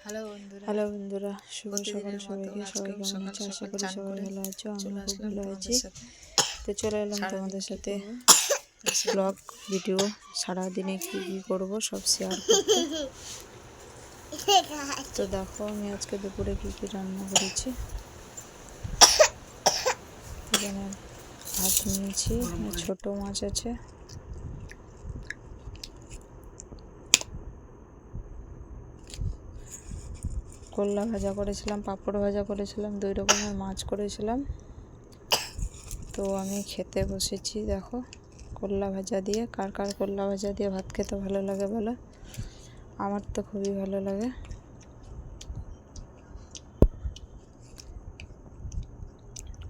Hello বন্ধুরা, শুভ সকাল সবাইকে। সবাই কেমন আছে? আশা করি সবাই ভালো আছো। আমিও খুব ভালো আছি। তো চলে এলাম তোমাদের সাথে ব্লগ ভিডিও, সারাদিনে কী কী করবো সব শেয়ার করতে। তো দেখো আমি আজকে দুপুরে কী কী রান্না করেছি। এখানে ভাত নিয়েছি, ছোট মাছ আছে, করলা ভাজা করেছিলাম, পাঁপড় ভাজা করেছিলাম, 2 রকমের মাছ করেছিলাম। তো আমি খেতে বসেছি। দেখো করলা ভাজা দিয়ে, কার কার করলা ভাজা দিয়ে ভাত খেতে ভালো লাগে বলো? আমার তো খুবই ভালো লাগে।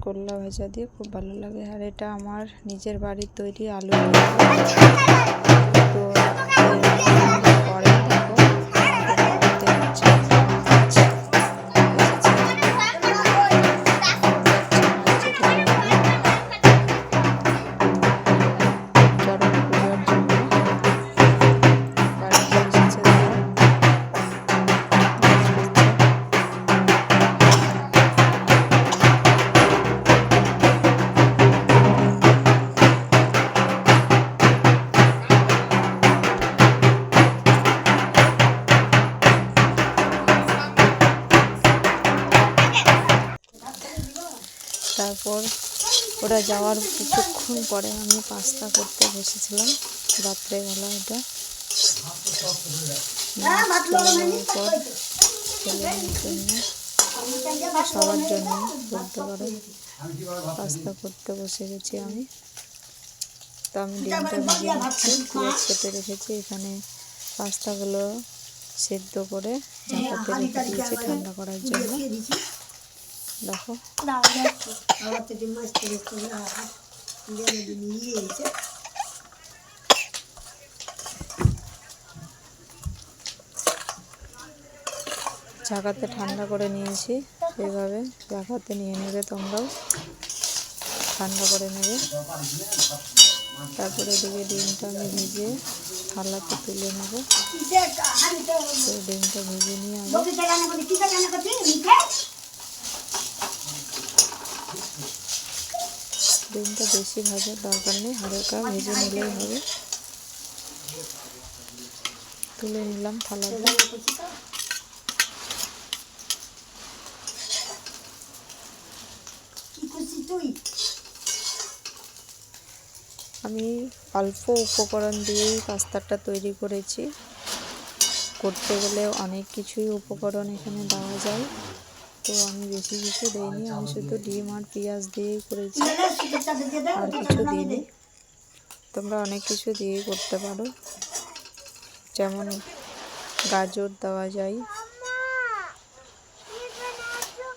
করলা ভাজা দিয়ে খুব ভালো লাগে। আর এটা আমার নিজের বাড়ির তৈরি আলু। তো পরে দেখো তারপর ওরা যাওয়ার কিছুক্ষণ পরে আমি পাস্তা করতে বসেছিলাম। রাত্রেবেলা এটা পর ছেলের জন্য, সবার জন্য বলতে পারো, পাস্তা করতে বসে গেছি আমি। তো আমি ডিমটা ভেজে নিচ্ছি, পেঁয়াজ কেটে রেখেছি। এখানে পাস্তাগুলো সেদ্ধ করে ঢাকাতে রেখে দিয়েছি ঠান্ডা করার জন্য। দেখো ঢাকাতে ঠান্ডা করে নিয়েছি। এইভাবে ঢাকাতে নিয়ে নেবে, তোমরাও ঠান্ডা করে নেবে। তারপরে এদিকে ডিমটা আমি ভেজে থালাতে তুলে নেব। তো ডিমটা ভেজে নিয়ে আমি ডিমটা বেশি ভাজার দরকার নেই, হালকা ভেজে নিলেই হবে। তুলে নিলাম থালাতে। আমি অল্প উপকরণ দিয়েই পাস্তাটা তৈরি করেছি। করতে গেলে অনেক কিছুই উপকরণ এখানে দেওয়া যায়, তো আমি বেশি কিছু দিইনি। আমি শুধু ডিম আর পেঁয়াজ দিয়েই করেছি, আর কিছু দিইনি। তোমরা অনেক কিছু দিয়েই করতে পারো, যেমন গাজর দেওয়া যায়,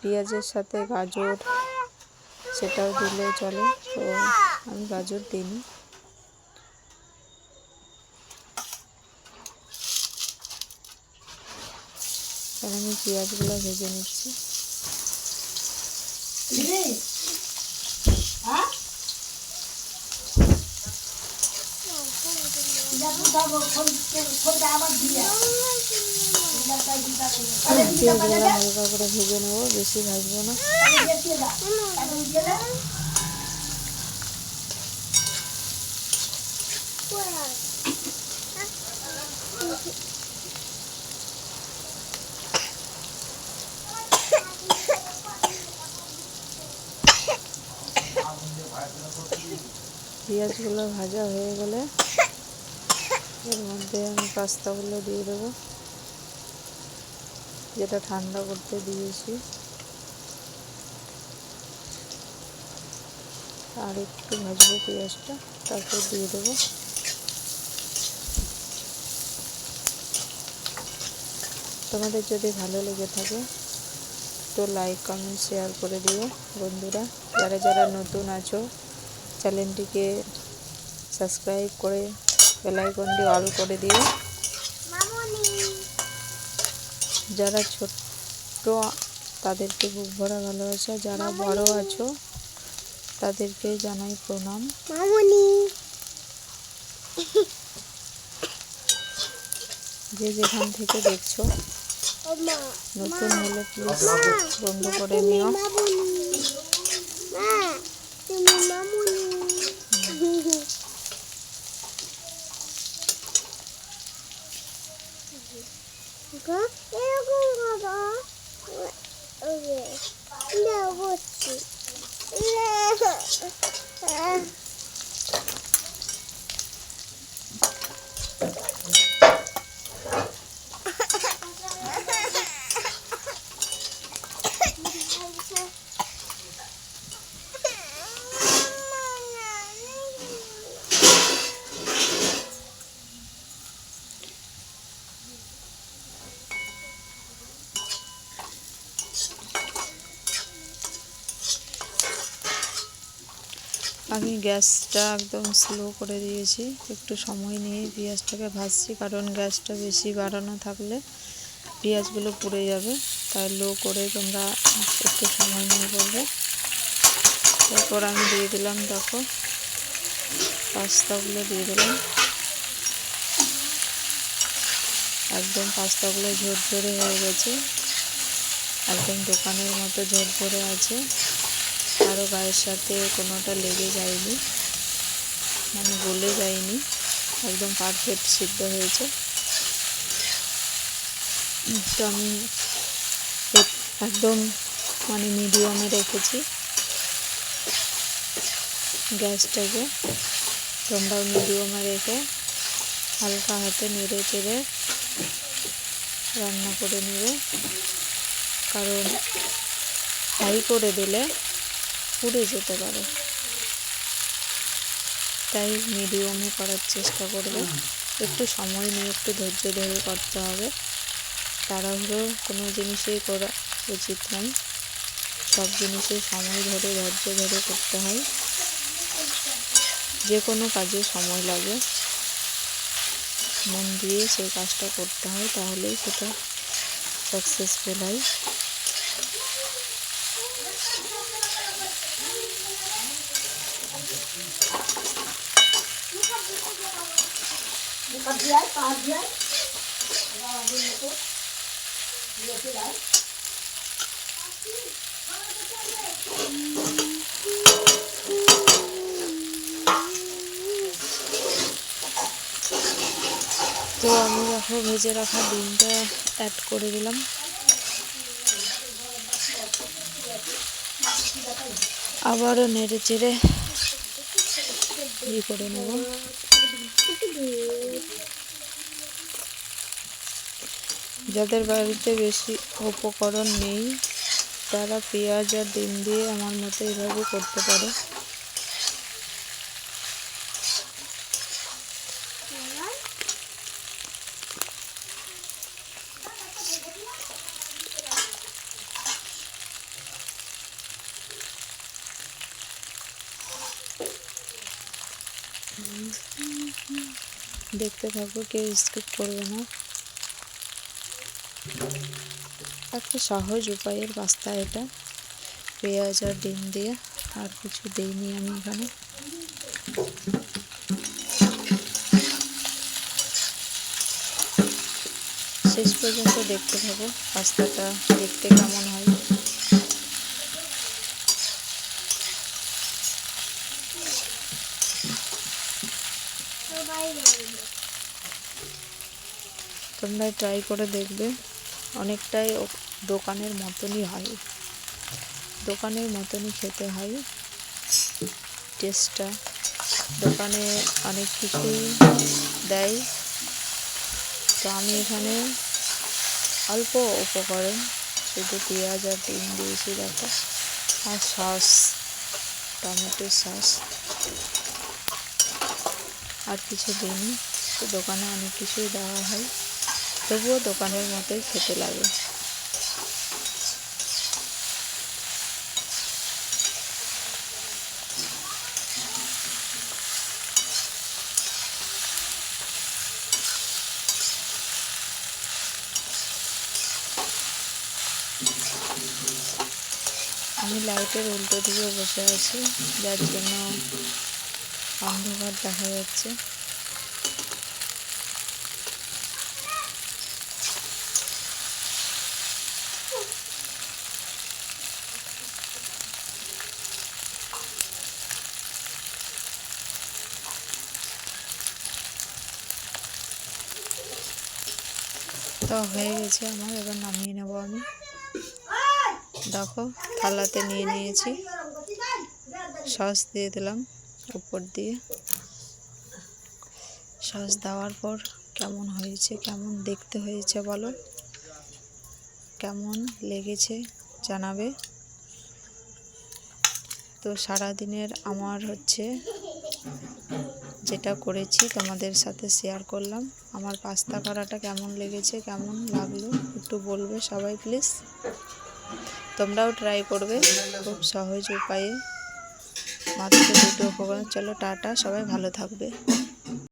পেঁয়াজের সাথে গাজর সেটাও দিলে চলে। তো আমি গাজর দিইনি। আর আমি পেঁয়াজগুলো ভেজে নিচ্ছি। পেঁয়াজগুলো হালকা করে ভেজে নেবো, বেশি ভাজবো না। পেঁয়াজগুলো ভাজা হয়ে গেলে এর মধ্যে আমি পাস্তাগুলো দিয়ে দেবো, যেটা ঠান্ডা করতে দিয়েছি। আর একটু ভাজবো পেঁয়াজটা, তারপর দিয়ে দেবো। তোমাদের যদি ভালো লেগে থাকে তো লাইক কমেন্ট শেয়ার করে দিও বন্ধুরা। যারা যারা নতুন আছো চ্যানেলটিকে সাবস্ক্রাইব করে বেল আইকনটি অল করে দিও। যারা ছোট তাদেরকে বুক ভরা ভালোবাসা, যারা বড় আছো তাদেরকে জানাই প্রণাম। যে যেখান থেকে দেখছো নতুন হলে প্লিজ বন্ধ করে নিও। আমি গ্যাসটা একদম স্লো করে দিয়েছি, একটু সময় নিয়ে পেঁয়াজটাকে ভাজছি, কারণ গ্যাসটা বেশি বাড়ানো থাকলে পেঁয়াজগুলো পুড়ে যাবে। তাই লো করে তোমরা একটু সময় নিয়ে করবে। তারপর আমি দিয়ে দিলাম, দেখো পাস্তাগুলো দিয়ে দিলাম। একদম পাস্তাগুলো ঝরঝরে হয়ে গেছে, একদম দোকানের মতো ঝরঝরে আছে, আরও গায়ের সাথে কোনোটা লেগে যায়নি, মানে গলে যায়নি, একদম পারফেক্ট সিদ্ধ হয়েছে। তো আমি একদম মানে মিডিয়ামে রেখেছি গ্যাসটাকে। তোমরাও মিডিয়ামে রেখে হালকা হাতে নেড়ে চেড়ে রান্না করে নেবে, কারণ হাই করে দিলে পুড়ে যেতে পারে। তাই মিডিয়ামে করার চেষ্টা করবে, একটু সময় নিয়ে একটু ধৈর্য ধরে করতে হবে। তাড়াহুড়ো কোনো জিনিসেই করা উচিত নয়, সব জিনিসেই সময় ধরে ধৈর্য ধরে করতে হয়। যে কোনো কাজে সময় লাগে, মন দিয়ে সেই কাজটা করতে হয়, তাহলেই সেটা সাকসেসফুল হয়। তো আমি দেখো ভেজে রাখা ডিমটা অ্যাড করে দিলাম। আবারও নেড়ে চেড়ে করে নেব। যাদের বাড়িতে বেশি উপকরণ নেই তারা পেঁয়াজ আর ডিম দিয়ে আমার মতো এইভাবে করতে পারে। দেখতে থাকো, কেউ স্কিপ করবে না। একটা সহজ উপায়ের পাস্তা এটা, পেঁয়াজ আর ডিম দিয়ে, আর কিছু দিইনি আমি এখানে। শেষ পর্যন্ত দেখতে থাকো পাস্তাটা দেখতে কেমন হয়। তোমরা ট্রাই করে দেখবে, অনেকটাই দোকানের মতনই হয়, দোকানের মতনই খেতে হয়। টেস্টটা দোকানে অনেক কিছুই দেয়, তো আমি এখানে অল্প উপকরণ শুধু পেঁয়াজ আর ডিম দিয়েছি দেখো, আর সস, টমেটো সস, আর কিছু দিইনি। তো দোকানে অনেক কিছুই দেওয়া হয়, তবুও দোকানের মতোই খেতে লাগে। আমি লাইটের উল্টো দিকে বসে আছি, যার জন্য অন্ধকার দেখা যাচ্ছে। তো হয়ে গেছে আমার, এবার নামিয়ে নেব আমি। দেখো থালাতে নিয়ে নিয়েছি, সস দিয়ে দিলাম উপর দিয়ে। সস দেওয়ার পর কেমন হয়েছে, কেমন দেখতে হয়েছে বলো, কেমন লেগেছে জানাবে। তো সারাদিনের আমার যেটা করেছি তোমাদের সাথে শেয়ার করলাম। আমার পাস্তা করাটা কেমন লেগেছে, কেমন লাগলো একটু বলবে সবাই প্লিজ। তোমরাও ট্রাই করবে খুব সহজ উপায়ে, মাত্র 2টো উপকরণ। চলো টাটা, সবাই ভালো থাকবে।